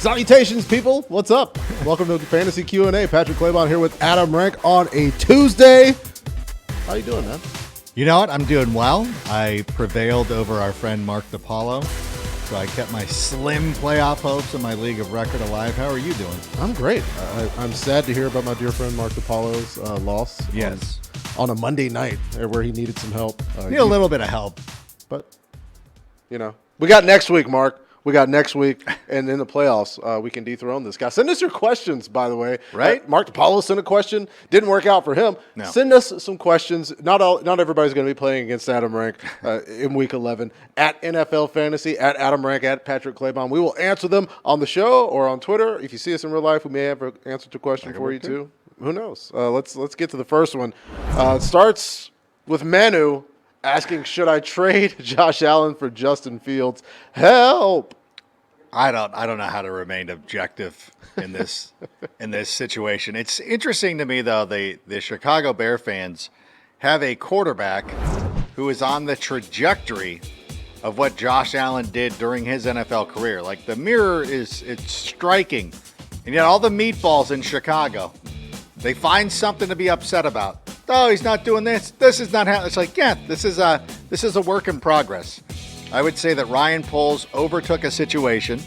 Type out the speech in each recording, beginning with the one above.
Salutations, people. What's up? Welcome to Fantasy Q&A. Patrick Claybon here with Adam Rank on a Tuesday. How you doing, man? You know what? I'm doing well. I prevailed over our friend Mark DePaulo, so I kept my slim playoff hopes in my league of record alive. How are you doing? I'm great. I'm sad to hear about my dear friend Mark DePaulo's loss. Yes. On a Monday night where he needed some help. Need a little bit of help. But, we got next week, Mark. We got next week, and in the playoffs, we can dethrone this guy. Send us your questions, by the way. Right? Mark DePaulo sent a question. Didn't work out for him. No. Send us some questions. Not everybody's going to be playing against Adam Rank in Week 11. At NFL Fantasy, at Adam Rank, at Patrick Claybon. We will answer them on the show or on Twitter. If you see us in real life, we may have an answer to a question for you, too. Who knows? Let's get to the first one. It starts with Manu asking, should I trade Josh Allen for Justin Fields? Help! I don't know how to remain objective in this situation. It's interesting to me though, the Chicago Bear fans have a quarterback who is on the trajectory of what Josh Allen did during his NFL career. Like the mirror it's striking. And yet all the meatballs in Chicago, they find something to be upset about. Oh, he's not doing this. This is not how. It's like, yeah, this is a work in progress. I would say that Ryan Poles overtook a situation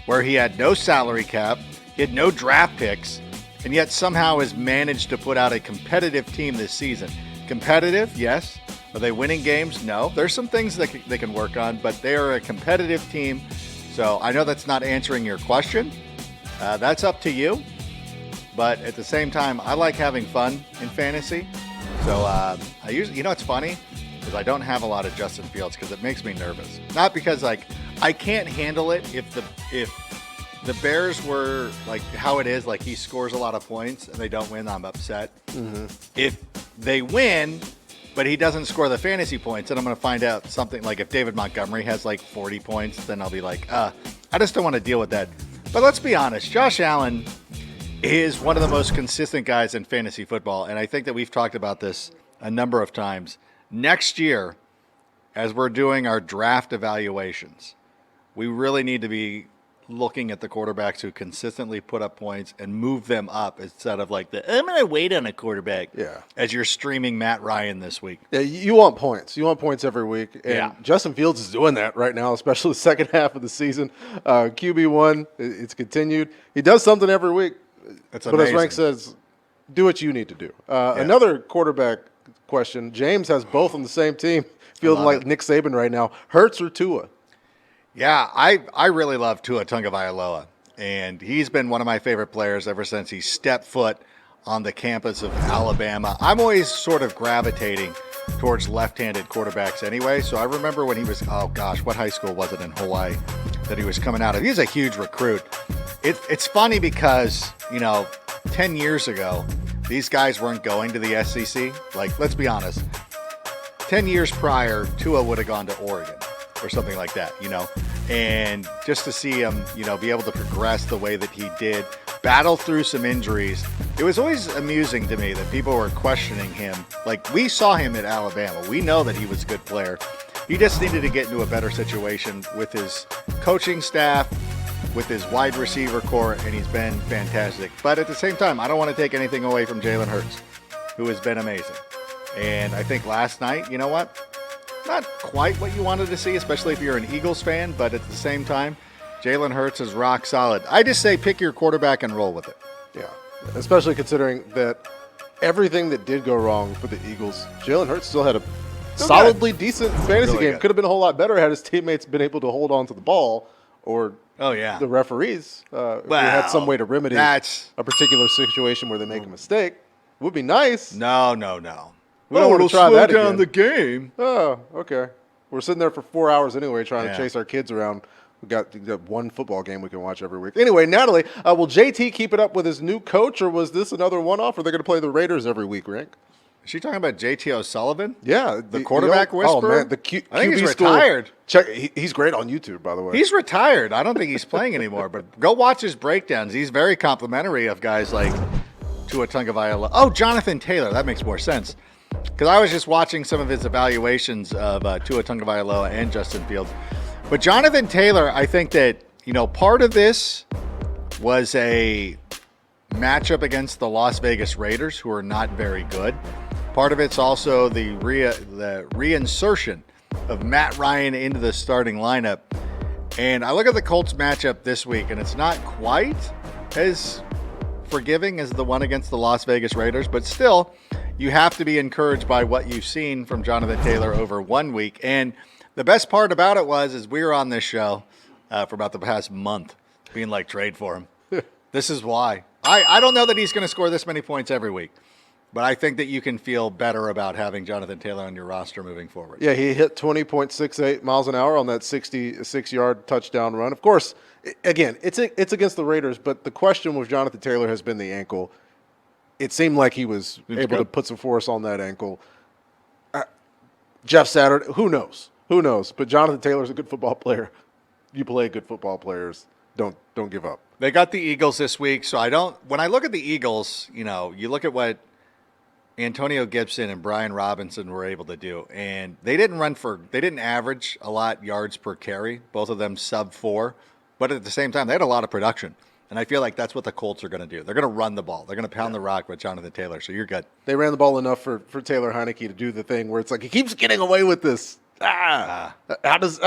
where he had no salary cap, he had no draft picks, and yet somehow has managed to put out a competitive team this season. Competitive, yes. Are they winning games? No. There's some things that they can work on, but they are a competitive team. So I know that's not answering your question. That's up to you. But at the same time, I like having fun in fantasy. So I usually, it's funny, because I don't have a lot of Justin Fields because it makes me nervous. Not because I can't handle it if the Bears were like how it is, like he scores a lot of points and they don't win, I'm upset. Mm-hmm. If they win, but he doesn't score the fantasy points, then I'm going to find out something like if David Montgomery has like 40 points, then I'll be like, I just don't want to deal with that. But let's be honest, Josh Allen is one of the most consistent guys in fantasy football, and I think that we've talked about this a number of times. Next year, as we're doing our draft evaluations, we really need to be looking at the quarterbacks who consistently put up points and move them up instead of like I'm going to wait on a quarterback as you're streaming Matt Ryan this week. Yeah, you want points. You want points every week. And Justin Fields is doing that right now, especially the second half of the season. QB1, it's continued. He does something every week. That's but amazing. as Rank says, do what you need to do. Another quarterback question. James has both on the same team, feeling like Nick Saban right now. Hurts or Tua? Yeah, I really love Tua Tagovailoa, and he's been one of my favorite players ever since he stepped foot on the campus of Alabama. I'm always sort of gravitating towards left-handed quarterbacks anyway, so I remember when he was, what high school was it in Hawaii that he was coming out of? He's a huge recruit. It's funny because, 10 years ago, these guys weren't going to the SEC. Like, let's be honest. 10 years prior, Tua would have gone to Oregon or something like that, And just to see him, be able to progress the way that he did, battle through some injuries. It was always amusing to me that people were questioning him. Like, we saw him at Alabama. We know that he was a good player. He just needed to get into a better situation with his coaching staff, with his wide receiver core, and he's been fantastic. But at the same time, I don't want to take anything away from Jalen Hurts, who has been amazing. And I think last night, you know what? Not quite what you wanted to see, especially if you're an Eagles fan, but at the same time, Jalen Hurts is rock solid. I just say pick your quarterback and roll with it. Yeah, especially considering that everything that did go wrong for the Eagles, Jalen Hurts still had a solidly decent fantasy game. Could have been a whole lot better had his teammates been able to hold on to the ball, or the referees if they had some way to remedy a particular situation where they make a mistake. Would be nice. No. We don't want to try that again. The game. Oh, okay. We're sitting there for 4 hours anyway trying to chase our kids around. We got one football game we can watch every week. Anyway, Natalie, will JT keep it up with his new coach, or was this another one-off? Or are they going to play the Raiders every week, Rank? Is she talking about JT O'Sullivan? Yeah. The quarterback whisperer? Oh, man. I think he's retired. Check. He's great on YouTube, by the way. He's retired. I don't think he's playing anymore, but go watch his breakdowns. He's very complimentary of guys like Tua Tagovailoa. Oh, Jonathan Taylor. That makes more sense. Because I was just watching some of his evaluations of Tua Tagovailoa and Justin Fields. But Jonathan Taylor, I think that, part of this was a matchup against the Las Vegas Raiders, who are not very good. Part of it's also the reinsertion of Matt Ryan into the starting lineup. And I look at the Colts matchup this week, and it's not quite as forgiving as the one against the Las Vegas Raiders, but still, you have to be encouraged by what you've seen from Jonathan Taylor over 1 week. And the best part about it is we were on this show for about the past month being like, trade for him. This is why. I don't know that he's going to score this many points every week, but I think that you can feel better about having Jonathan Taylor on your roster moving forward. Yeah, he hit 20.68 miles an hour on that 66-yard touchdown run. Of course, again, it's against the Raiders, but the question with Jonathan Taylor has been the ankle. It seemed like he was able to put some force on that ankle. Jeff Saturday, who knows? Who knows? But Jonathan Taylor's a good football player. You play good football players. Don't give up. They got the Eagles this week, so when I look at the Eagles, you look at what Antonio Gibson and Brian Robinson were able to do, and they didn't average a lot yards per carry, both of them sub 4, but at the same time, they had a lot of production. And I feel like that's what the Colts are going to do. They're going to run the ball. They're going to pound the rock with Jonathan Taylor, so you're good. They ran the ball enough for Taylor Heineke to do the thing where it's like he keeps getting away with this. How does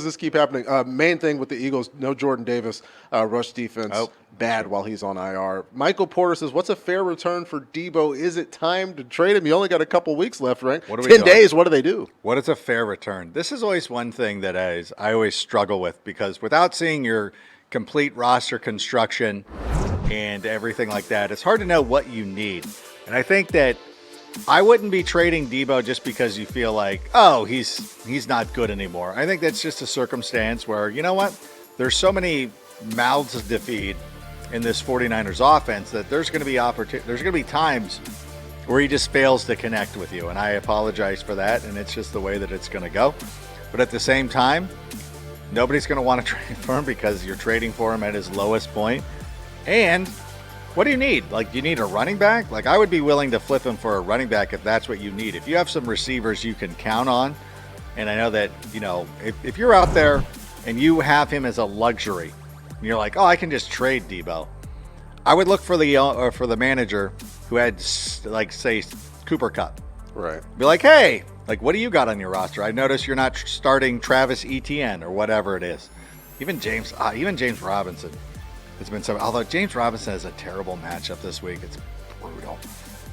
this keep happening? Main thing with the Eagles, no Jordan Davis, rush defense bad while he's on IR. Michael Porter says, "What's a fair return for Debo? Is it time to trade him? You only got a couple weeks left, right? 10 days. What do they do? What is a fair return? This is always one thing that I always struggle with, because without seeing your complete roster construction and everything like that, it's hard to know what you need. And I think that I wouldn't be trading Debo just because you feel like, oh, he's not good anymore. I think that's just a circumstance where, you know what? There's so many mouths to feed in this 49ers offense that there's going to be times where he just fails to connect with you. And I apologize for that. And it's just the way that it's going to go. But at the same time, nobody's going to want to trade for him because you're trading for him at his lowest point. And what do you need? Like, you need a running back? Like, I would be willing to flip him for a running back if that's what you need. If you have some receivers you can count on, and I know that, if you're out there and you have him as a luxury, and you're like, oh, I can just trade Debo, I would look for the manager who had, like, say, Cooper Kupp. Right. Be like, hey, like, what do you got on your roster? I noticed you're not starting Travis Etienne or whatever it is. Even James Robinson. It's been so. Although James Robinson has a terrible matchup this week, it's brutal.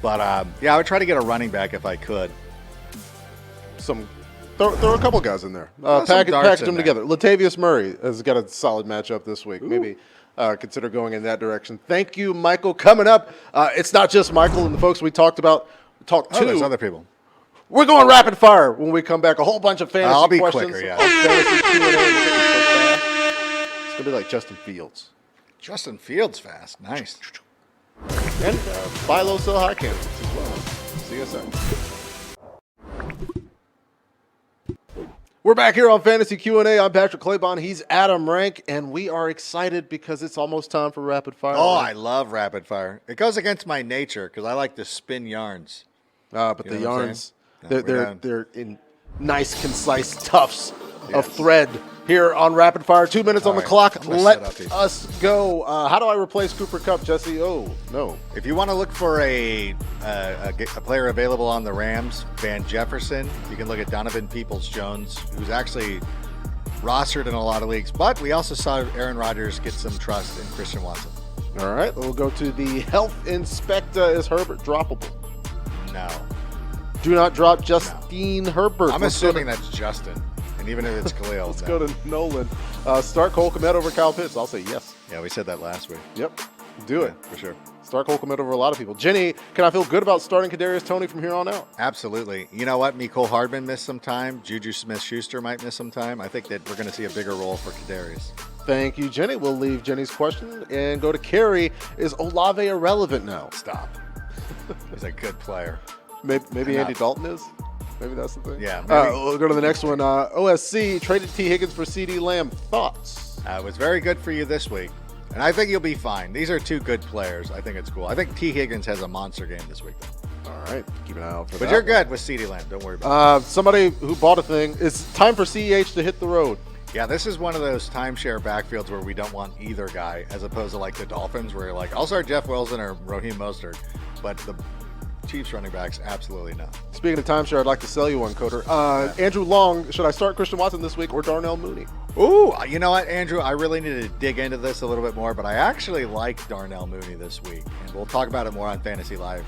But I would try to get a running back if I could. Throw a couple guys in there. Package them together. Latavius Murray has got a solid matchup this week. Ooh. Maybe consider going in that direction. Thank you, Michael. Coming up, it's not just Michael and the folks we talked to. There's other people. We're going rapid fire when we come back. A whole bunch of fantasy I'll be questions. Quicker, yeah. Fantasy Q&A. It's gonna be like Justin Fields. Justin Fields fast. Nice. And buy low, sell high candidates as well. See you soon. We're back here on Fantasy Q&A. I'm Patrick Claybon. He's Adam Rank, and we are excited because it's almost time for rapid fire. Oh, I love rapid fire. It goes against my nature because I like to spin yarns. But the yarns, they're in nice, concise tufts of thread. Here on Rapid Fire, 2 minutes on the clock. Let us go. How do I replace Cooper Kupp, Jesse? Oh, no. If you want to look for a player available on the Rams, Van Jefferson, you can look at Donovan Peoples-Jones, who's actually rostered in a lot of leagues. But we also saw Aaron Rodgers get some trust in Christian Watson. All right, we'll go to the health inspector. Is Herbert droppable? No. Do not drop Justin Herbert. I'm assuming that's Justin. And even if it's Khalil. Let's go to Nolan. Start Cole Kmet over Kyle Pitts. I'll say yes. Yeah, we said that last week. Yep. Do it. For sure. Start Cole Kmet over a lot of people. Jenny, can I feel good about starting Kadarius Toney from here on out? Absolutely. You know what? Mecole Hardman missed some time. Juju Smith-Schuster might miss some time. I think that we're going to see a bigger role for Kadarius. Thank you, Jenny. We'll leave Jenny's question and go to Carrie. Is Olave irrelevant now? Stop. He's a good player. Maybe Andy Dalton is? Maybe that's the thing. Yeah. We'll go to the next one. OSC traded T. Higgins for CD Lamb. Thoughts? It was very good for you this week, and I think you'll be fine. These are two good players. I think it's cool. I think T. Higgins has a monster game this week, though. All right. Keep an eye out for that. But you're good with CD Lamb. Don't worry about it. Somebody who bought a thing. It's time for CEH to hit the road. Yeah, this is one of those timeshare backfields where we don't want either guy, as opposed to like the Dolphins, where you're like, I'll start Jeff Wilson or Raheem Mostert, but the Chiefs running backs, absolutely not. Speaking of timeshare, I'd like to sell you one, Coder. Andrew Long, should I start Christian Watson this week or Darnell Mooney? Ooh, you know what, Andrew? I really need to dig into this a little bit more, but I actually like Darnell Mooney this week, and we'll talk about it more on Fantasy Live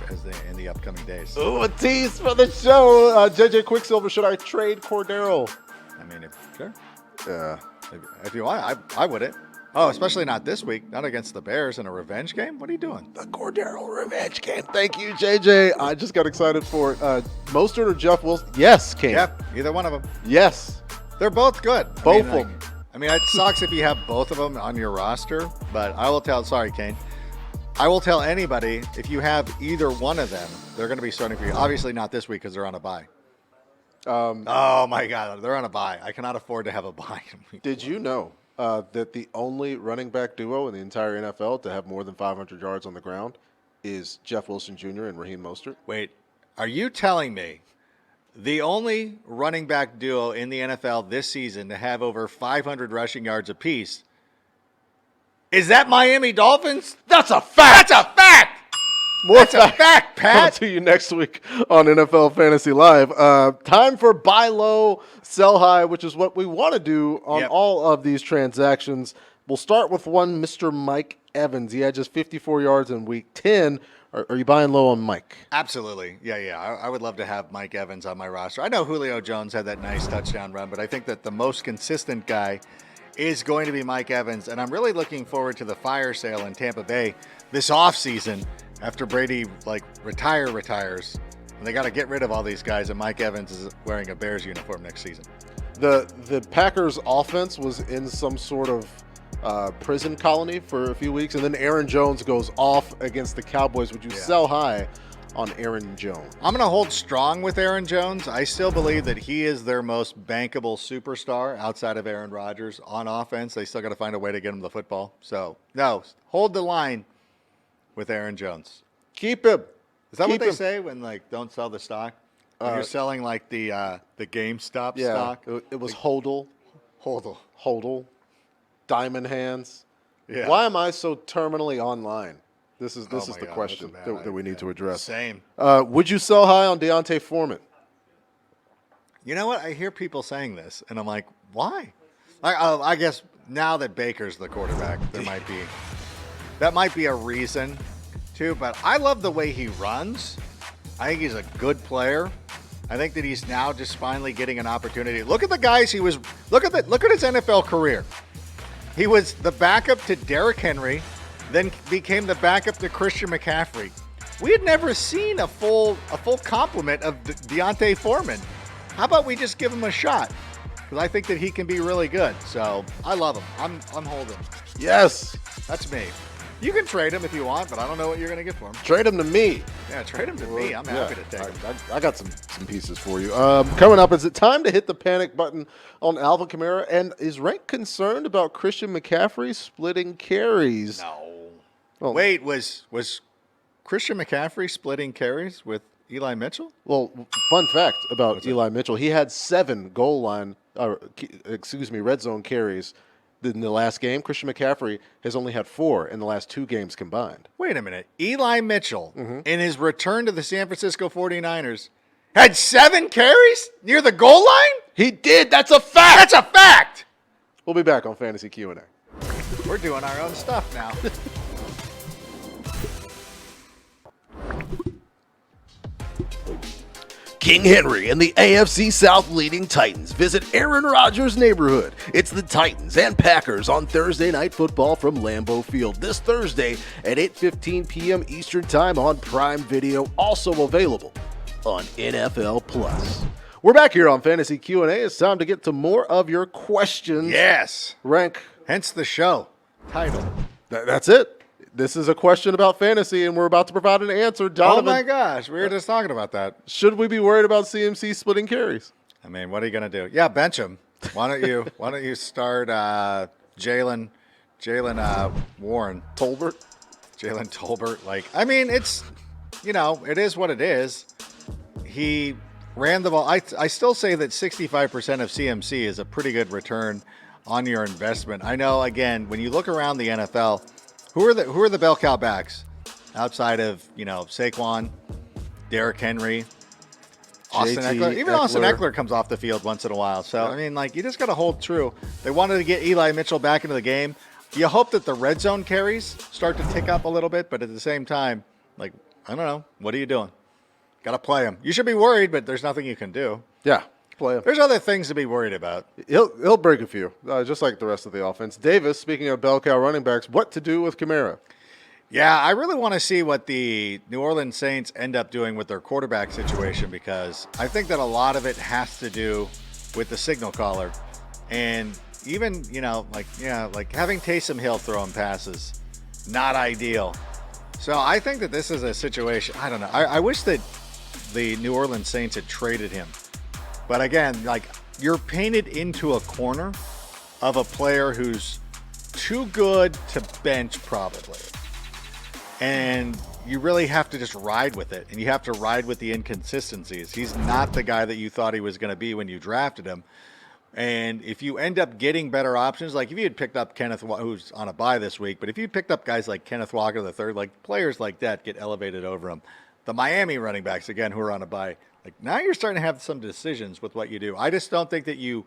in the upcoming days. Ooh, a tease for the show. JJ Quicksilver, should I trade Cordero? I mean, sure. Yeah. If you want, I wouldn't. Oh, especially not this week. Not against the Bears in a revenge game. What are you doing? The Cordero revenge game. Thank you, JJ. I just got excited for it. Mostert or Jeff Wilson? Yes, King. Yep, either one of them. Yes. They're both good. Both of them. I mean, it sucks if you have both of them on your roster, but I will tell, sorry, Kane. I will tell anybody, if you have either one of them, they're going to be starting for you. Obviously not this week because they're on a bye. Oh, my God. They're on a bye. I cannot afford to have a bye. Did you know that the only running back duo in the entire NFL to have more than 500 yards on the ground is Jeff Wilson Jr. and Raheem Mostert? Wait, are you telling me the only running back duo in the NFL this season to have over 500 rushing yards apiece is that Miami Dolphins? That's a fact. That's a fact. That's a fact, Coming Pat. to you next week on NFL Fantasy Live. Time for buy low, sell high, which is what we want to do on all of these transactions. We'll start with one, Mr. Mike Evans. He had just 54 yards in Week 10. Are you buying low on Mike? Absolutely. Yeah. I would love to have Mike Evans on my roster. I know Julio Jones had that nice touchdown run, but I think that the most consistent guy is going to be Mike Evans, and I'm really looking forward to the fire sale in Tampa Bay this offseason after Brady retires, and they got to get rid of all these guys, and Mike Evans is wearing a Bears uniform next season. The Packers offense was in some sort of prison colony for a few weeks, and then Aaron Jones goes off against the Cowboys. Would you sell high on Aaron Jones? I'm going to hold strong with Aaron Jones. I still believe that he is their most bankable superstar outside of Aaron Rodgers on offense. They still got to find a way to get him the football. So, no, hold the line with Aaron Jones. Keep him. Is that what they say when, like, don't sell the stock? When you're selling, like, the GameStop stock? It was Hodl. Hodl. Diamond Hands. Yeah. Why am I so terminally online? This is the God, question that we need to address. Same. Would you sell high on Deontay Foreman? You know what? I hear people saying this, and I'm like, why? I guess now that Baker's the quarterback, that might be a reason, too. But I love the way he runs. I think he's a good player. I think that he's now just finally getting an opportunity. Look at the guys he was. Look at his NFL career. He was the backup to Derrick Henry, then became the backup to Christian McCaffrey. We had never seen a full complement of Deontay Foreman. How about we just give him a shot? Because I think that he can be really good. So I love him. I'm holding. Yes. That's me. You can trade him if you want, but I don't know what you're going to get for him. Trade him to me. Yeah, trade him to me. I'm happy to take him. I got some pieces for you. Coming up, is it time to hit the panic button on Alvin Kamara? And is Rank concerned about Christian McCaffrey splitting carries? No. Well, Wait, was Christian McCaffrey splitting carries with Eli Mitchell? Well, fun fact about Eli Mitchell: he had 7 red zone carries in the last game. Christian McCaffrey has only had 4 in the last 2 games combined. Wait a minute. Eli Mitchell, in his return to the San Francisco 49ers, had 7 carries near the goal line? He did. That's a fact. That's a fact. We'll be back on Fantasy Q&A. We're doing our own stuff now. King Henry and the AFC South leading Titans visit Aaron Rodgers' neighborhood. It's the Titans and Packers on Thursday Night Football from Lambeau Field this Thursday at 8:15 p.m. Eastern Time on Prime Video, also available on NFL Plus. We're back here on Fantasy Q&A. It's time to get to more of your questions. Yes. Rank. Hence the show title. That's it. This is a question about fantasy, and we're about to provide an answer. Donovan, Oh my gosh, we were just talking about that. should we be worried about CMC splitting carries? I mean, what are you gonna do? Yeah, bench him. Why don't you start Jalen Warren, Tolbert? Jalen Tolbert? Like, I mean, it's it is what it is. He ran the ball. I still say that 65% of CMC is a pretty good return on your investment. I know, again, when you look around the NFL, who are the bell cow backs outside of, Saquon, Derrick Henry, Austin JT Eckler? Even Austin Eckler. Eckler comes off the field once in a while. So, I mean, you just got to hold true. They wanted to get Eli Mitchell back into the game. You hope that the red zone carries start to tick up a little bit, but at the same time, I don't know. What are you doing? Got to play him. You should be worried, but there's nothing you can do. Yeah, play him. There's other things to be worried about. He'll break a few, just like the rest of the offense. Davis, speaking of bell cow running backs, what to do with Kamara? Yeah, I really want to see what the New Orleans Saints end up doing with their quarterback situation, because I think that a lot of it has to do with the signal caller. And even, having Taysom Hill throw him passes, not ideal. So I think that this is a situation, I don't know. I wish that the New Orleans Saints had traded him. But again, you're painted into a corner of a player who's too good to bench probably. And you really have to just ride with it, and you have to ride with the inconsistencies. He's not the guy that you thought he was going to be when you drafted him. And if you end up getting better options, like if you had picked up Kenneth, who's on a bye this week, but if you picked up guys like Kenneth Walker III, players like that get elevated over him. The Miami running backs, again, who are on a bye, now you're starting to have some decisions with what you do. I just don't think that you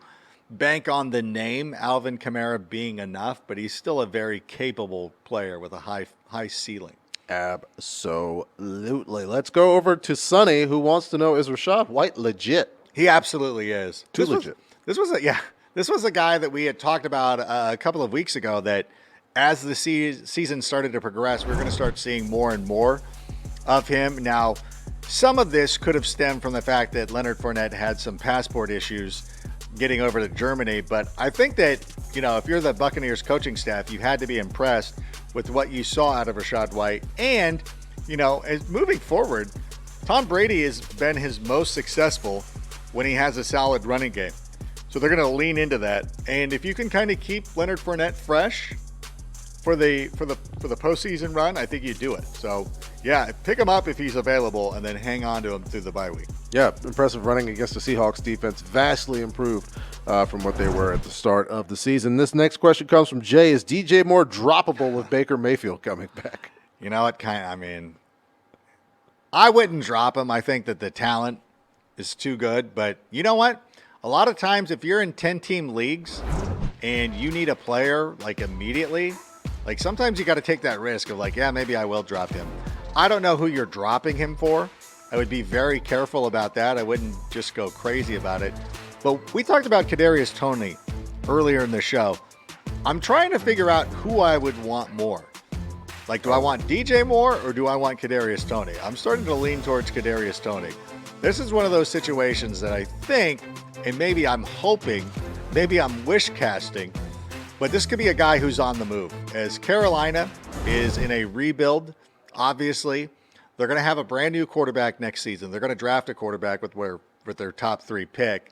bank on the name Alvin Kamara being enough, but he's still a very capable player with a high ceiling. Absolutely. Let's go over to Sonny, who wants to know, is Rachaad White legit? He absolutely is. Too legit. This was a guy that we had talked about a couple of weeks ago, that as the season started to progress, we're going to start seeing more and more of him. Now, some of this could have stemmed from the fact that Leonard Fournette had some passport issues getting over to Germany, but I think that, if you're the Buccaneers coaching staff, you had to be impressed with what you saw out of Rachaad White. And, as moving forward, Tom Brady has been his most successful when he has a solid running game. So they're going to lean into that. And if you can kind of keep Leonard Fournette fresh for the postseason run, I think you do it. So, yeah, pick him up if he's available, and then hang on to him through the bye week. Yeah, impressive running against the Seahawks defense. Vastly improved from what they were at the start of the season. This next question comes from Jay. Is DJ Moore droppable with Baker Mayfield coming back? You know what? I wouldn't drop him. I think that the talent is too good. But you know what? A lot of times if you're in 10-team leagues and you need a player immediately, sometimes you got to take that risk of maybe I will drop him. I don't know who you're dropping him for. I would be very careful about that. I wouldn't just go crazy about it. But we talked about Kadarius Toney earlier in the show. I'm trying to figure out who I would want more. Do I want DJ Moore or do I want Kadarius Toney? I'm starting to lean towards Kadarius Toney. This is one of those situations that I think, and maybe I'm hoping, maybe I'm wish casting, but this could be a guy who's on the move. As Carolina is in a rebuild, obviously, they're going to have a brand new quarterback next season. They're going to draft a quarterback with their top 3 pick.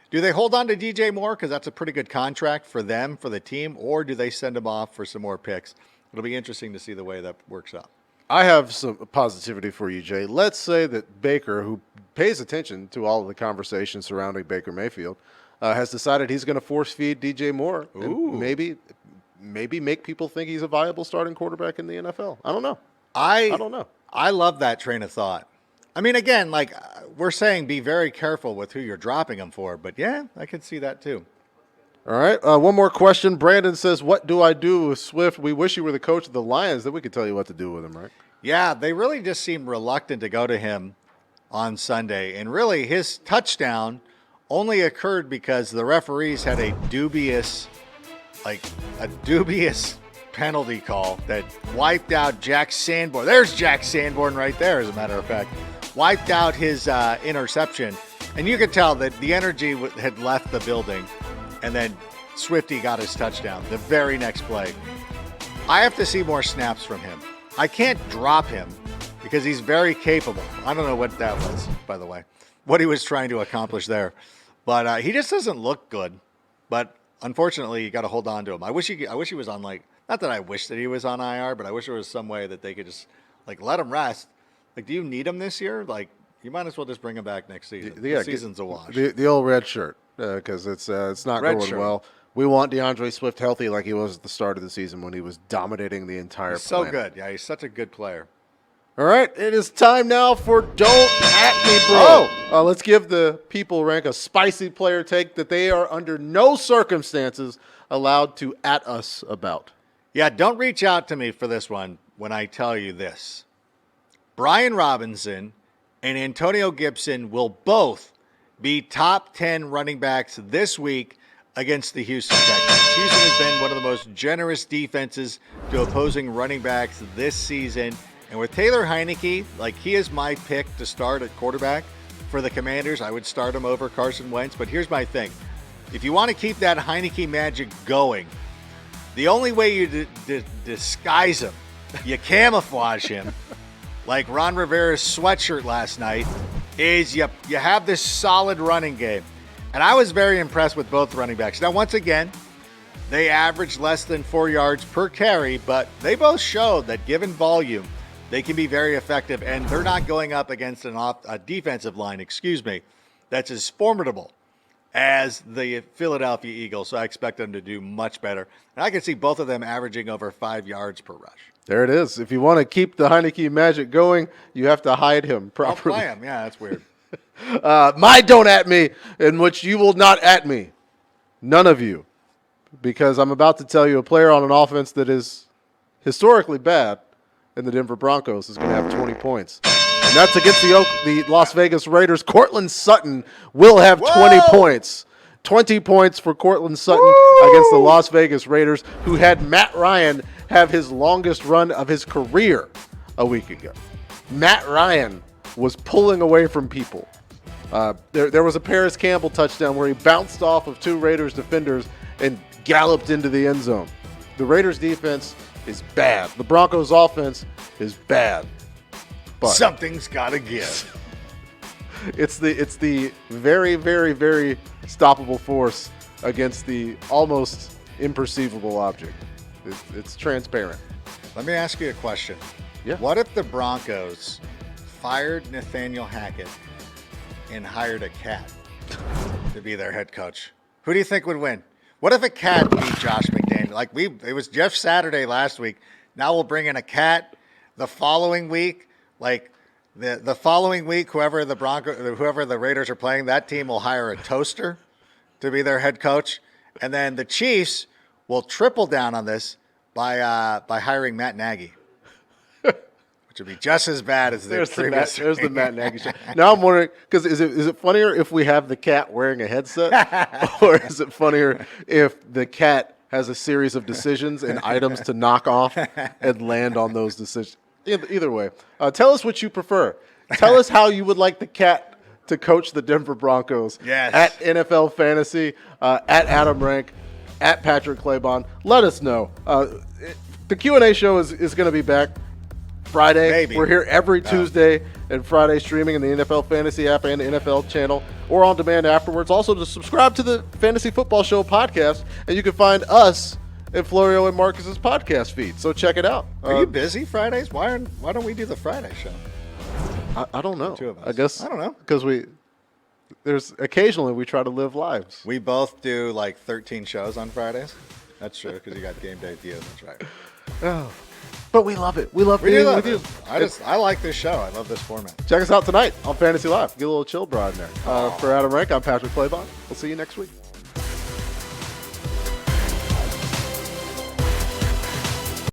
Do they hold on to DJ Moore because that's a pretty good contract for them, for the team, or do they send him off for some more picks? It'll be interesting to see the way that works out. I have some positivity for you, Jay. Let's say that Baker, who pays attention to all of the conversation surrounding Baker Mayfield, has decided he's going to force feed DJ Moore. And maybe make people think he's a viable starting quarterback in the NFL. I don't know. I don't know. I love that train of thought. I mean, again, we're saying be very careful with who you're dropping him for, but yeah, I could see that too. All right. One more question. Brandon says, what do I do with Swift? We wish you were the coach of the Lions, then we could tell you what to do with him, right? Yeah, they really just seem reluctant to go to him on Sunday. And really, his touchdown only occurred because the referees had a dubious penalty call that wiped out Jack Sanborn. There's Jack Sanborn right there, as a matter of fact. Wiped out his interception. And you could tell that the energy had left the building. And then Swifty got his touchdown the very next play. I have to see more snaps from him. I can't drop him because he's very capable. I don't know what that was, by the way, what he was trying to accomplish there. But he just doesn't look good. But unfortunately, you got to hold on to him. I wish he was on not that I wish that he was on IR, but I wish there was some way that they could just let him rest. Do you need him this year? You might as well just bring him back next season. The season's a wash. The old red shirt. Because it's not Red going shirt. well We want DeAndre Swift healthy like he was at the start of the season when he was dominating the entire So planet. good. Yeah, he's such a good player. All right, it is time now for Don't At Me, Bro. Let's give the People Rank a spicy player take that they are under no circumstances allowed to at us about. Yeah, don't reach out to me for this one when I tell you this. Brian Robinson and Antonio Gibson will both be top 10 running backs this week against the Houston Texans. Houston has been one of the most generous defenses to opposing running backs this season. And with Taylor Heineke, like, he is my pick to start at quarterback for the Commanders. I would start him over Carson Wentz. But here's my thing. If you want to keep that Heineke magic going, the only way you disguise him, you camouflage him, like Ron Rivera's sweatshirt last night, is you have this solid running game. And I was very impressed with both running backs. Now, once again, they averaged less than 4 yards per carry, but they both showed that given volume, they can be very effective, and they're not going up against a defensive line, that's as formidable as the Philadelphia Eagles. So I expect them to do much better. And I can see both of them averaging over 5 yards per rush. There it is. If you want to keep the Heineke magic going, you have to hide him I'll properly. play him. Yeah, that's weird. My Don't At Me, in which you will not at me. None of you. Because I'm about to tell you a player on an offense that is historically bad in the Denver Broncos is going to have 20 points. And that's against the Las Vegas Raiders. Cortland Sutton will have 20 points. 20 points for Cortland Sutton against the Las Vegas Raiders, who had Matt Ryan have his longest run of his career a week ago. Matt Ryan was pulling away from people. There was a Paris Campbell touchdown where he bounced off of two Raiders defenders and galloped into the end zone. The Raiders defense is bad. The Broncos offense is bad. But Something's got to give. it's the very, very, very stoppable force against the almost imperceivable object. It's transparent. Let me ask you a question. Yeah. What if the Broncos fired Nathaniel Hackett and hired a cat to be their head coach? Who do you think would win? What if a cat beat Josh McDaniel? Like it was Jeff Saturday last week. Now we'll bring in a cat the following week. Like the following week, whoever the Raiders are playing, that team will hire a toaster to be their head coach, and then the Chiefs will triple down on this by hiring Matt Nagy, which would be just as bad as There's the previous. there's the Matt Nagy show. Now I'm wondering, because is it funnier if we have the cat wearing a headset, or is it funnier if the cat has a series of decisions and items to knock off and land on those decisions? Either way, tell us what you prefer. Tell us how you would like the cat to coach the Denver Broncos. Yes. At NFL Fantasy, at Adam Rank, at Patrick Claybon. Let us know. The Q&A show is going to be back Friday. Maybe. We're here every Tuesday and Friday, streaming in the NFL Fantasy app and NFL channel, or on demand afterwards. Also, to subscribe to the Fantasy Football Show podcast, and you can find us in Florio and Marcus's podcast feed. So check it out. Are you busy Fridays? Why don't we do the Friday show? I don't know. The two of us. I guess I don't know. because there's occasionally we try to live lives. We both do like 13 shows on Fridays. That's true because you got Game Day View. That's right. Oh, but we love it. We love We being do love with it. you. I like this show. I love this format. Check us out tonight on Fantasy Live. Get a little chill bra in there. For Adam Rank, I'm Patrick Claybon. We'll see you next week.